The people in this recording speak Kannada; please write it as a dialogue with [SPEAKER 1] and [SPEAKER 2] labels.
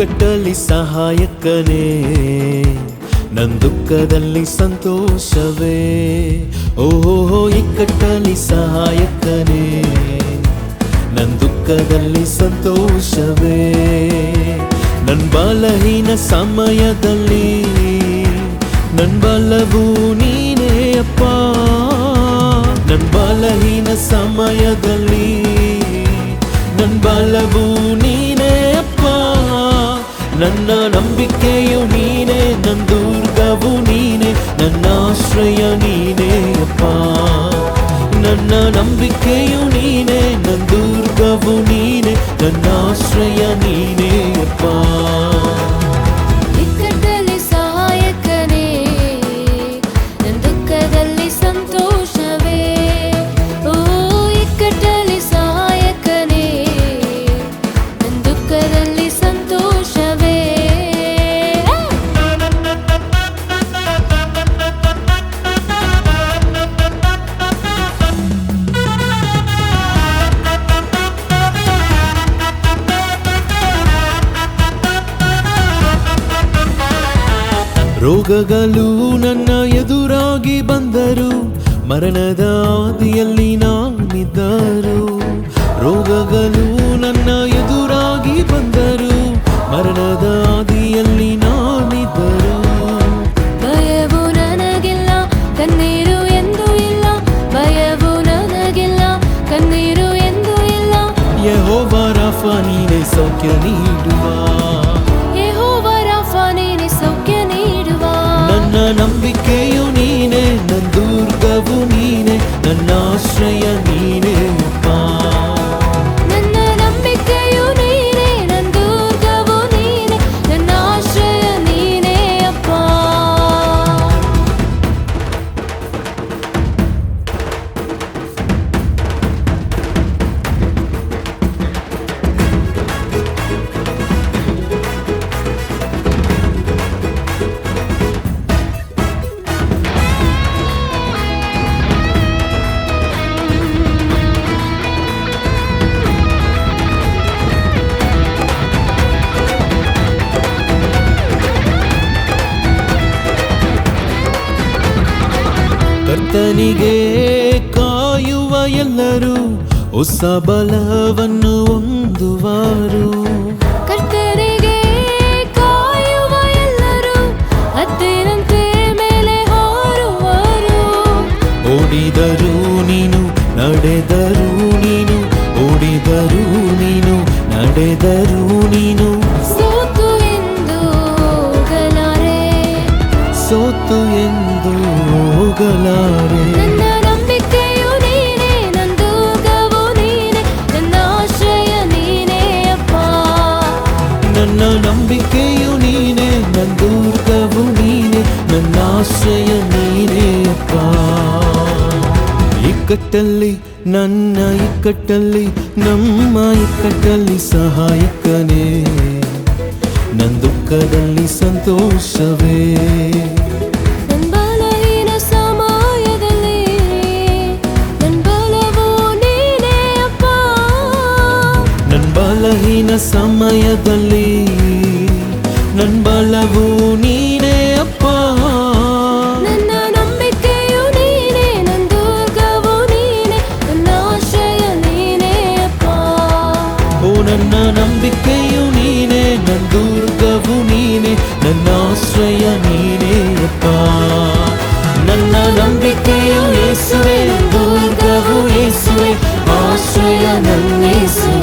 [SPEAKER 1] ಇಕ್ಕಟ್ಟಲ್ಲಿ ಸಹಾಯಕನೇ, ನನ್ನ ದುಃಖದಲ್ಲಿ ಸಂತೋಷವೇ. ಓಹೋ ಇಕ್ಕಟ್ಟಲ್ಲಿ ಸಹಾಯಕನೇ, ನನ್ನ ದುಃಖದಲ್ಲಿ ಸಂತೋಷವೇ. ನನ್ನ ಬಲಹೀನ ಸಮಯದಲ್ಲಿ ನನ್ನ ಬಲವು ನೀನೇ ಅಪ್ಪ. ನನ್ನ ಬಲಹೀನ ಸಮಯದಲ್ಲಿ ನನ್ನ ಬಲವು ನೀನೇ ಅಪ್ಪ. ನನ್ನ ನಂಬಿಕೆಯು ನೀನೇ, ನನ್ನ ದುರ್ಗವು ನೀನೇ, ನನ್ನ ಆಶ್ರಯ ನೀನೇ ಅಪ್ಪ. ನನ್ನ ನಂಬಿಕೆಯು ನೀನೇ, ನನ್ನ ದುರ್ಗವು ನೀನೇ, ನನ್ನ ಆಶ್ರಯ ನೀನೇ ಅಪ್ಪ.
[SPEAKER 2] ಇಕ್ಕಟ್ಟಲ್ಲಿ ಸಹಾಯಕನೇ, ನನ್ನ ದುಃಖದಲ್ಲಿ ಸಂತೋಷವೇ. ಓ ಇಕ್ಕಟ್ಟಲ್ಲಿ ಸಹಾಯಕನೇ, ನನ್ನ ದುಃಖದಲ್ಲಿ ಸಂತೋಷವೇ.
[SPEAKER 1] ರೋಗಗಳು ನನ್ನ ಎದುರಾಗಿ ಬಂದರು, ಮರಣದ ಹಾದಿಯಲ್ಲಿ ನಾನಿದ್ದರು. ರೋಗಗಳು ನನ್ನ ಎದುರಾಗಿ ಬಂದರು, ಮರಣದ ಹಾದಿಯಲ್ಲಿ ನಾನಿದ್ದರು.
[SPEAKER 2] ಭಯವು ನನಗಿಲ್ಲ, ಕಣ್ಣೀರು ಎಂದೂ ಇಲ್ಲ. ಭಯವು ನನಗಿಲ್ಲ, ಕಣ್ಣೀರು ಎಂದೂ ಇಲ್ಲ.
[SPEAKER 1] ಯೆಹೋವ ರಾಫ ನೀನೇ ಸೌಖ್ಯ ನೀಡುವ,
[SPEAKER 2] ಯೆಹೋವ ರಾಫ ನೀನೇ ಸೌಖ್ಯ ನೀಡುವ.
[SPEAKER 1] ನನ್ನ ನಂಬಿಕೆಯು ನೀನೇ, ನನ್ನ ದುರ್ಗವು ನೀನೇ, ನನ್ನ ಆಶ್ರಯ ನೀನೇ ಅಪ್ಪ.
[SPEAKER 2] ನನ್ನ ನಂಬಿಕೆಯು ನೀನೇ, ನನ್ನ ದುರ್ಗವು ನೀನೇ, ನನ್ನ ಆಶ್ರಯ ನೀನೇ ಅಪ್ಪ.
[SPEAKER 1] ಕರ್ತನಿಗೆ ಕಾಯುವ ಎಲ್ಲರೂ ಹೊಸ ಬಲವನ್ನು ಹೊಂದುವರು.
[SPEAKER 2] ಕರ್ತನಿಗೆ ಕಾಯುವ ಎಲ್ಲರೂ ಹದ್ದಿನಂತೆ ಮೇಲೆ ಹಾರುವರು.
[SPEAKER 1] ಓಡಿದರು ನೀನು, ನಡೆದರು ನೀನು, ಓಡಿದರು ನೀನು, ನಡೆದರು ನೀನು.
[SPEAKER 2] ಸೋತು ಎಂದು ಹೋಗಲಾರೆ,
[SPEAKER 1] ಸೋತು ಎಂದು ಹೋಗಲಾರೆ.
[SPEAKER 2] ನನ್ನ ನಂಬಿಕೆಯು ನೀನೇ, ನನ್ನ ದುರ್ಗವು ನೀನೇ, ನನ್ನ ಆಶ್ರಯ ನೀನೇ ಅಪ್ಪ.
[SPEAKER 1] ನನ್ನ ನಂಬಿಕೆಯು ನೀನೇ, ನನ್ನ ದುರ್ಗವು ನೀನೇ, ನನ್ನ ಆಶ್ರಯ ನೀನೇ ಅಪ್ಪ. ಇಕ್ಕಟ್ಟಲ್ಲಿ ನನ್ನ ಇಕ್ಕಟ್ಟಲ್ಲಿ ನಮ್ಮ ಇಕ್ಕಟ್ಟಲ್ಲಿ ಸಹಾಯಕನೇ, ನನ್ನ ದುಃಖದಲ್ಲಿ ಸಂತೋಷವೇ.
[SPEAKER 2] ನನ್ನ ಬಲಹೀನ ಸಮಯದಲ್ಲಿ ನನ್ನ ಬಲವು ನೀನೇ ಅಪ್ಪ.
[SPEAKER 1] ನನ್ನ ಬಲಹೀನ ಸಮಯದಲ್ಲಿ ನನ್ನ ಬಲವು ನೀನೇ ಅಪ್ಪ.
[SPEAKER 2] ನನ್ನ ನಂಬಿಕೆಯು ನೀನೇ, ನನ್ನ ದುರ್ಗವು ನೀನೇ, ನನ್ನ ಆಶ್ರಯ ನೀನೇ ಅಪ್ಪ.
[SPEAKER 1] ಓ ನನ್ನ ನಂಬಿಕೆಯು ನೀನೇ, ನನ್ನ ದುರ್ಗವು ನೀನೇ, ನನ್ನ ಆಶ್ರಯ ನೀನೇ ಅಪ್ಪ. ನನ್ನ ನಂಬಿಕೆಯು ಯೇಸುವೆ, ದುರ್ಗವು ಯೇಸುವೆ, ಆಶ್ರಯ ನನ್ನ ಯೇಸುವೆ.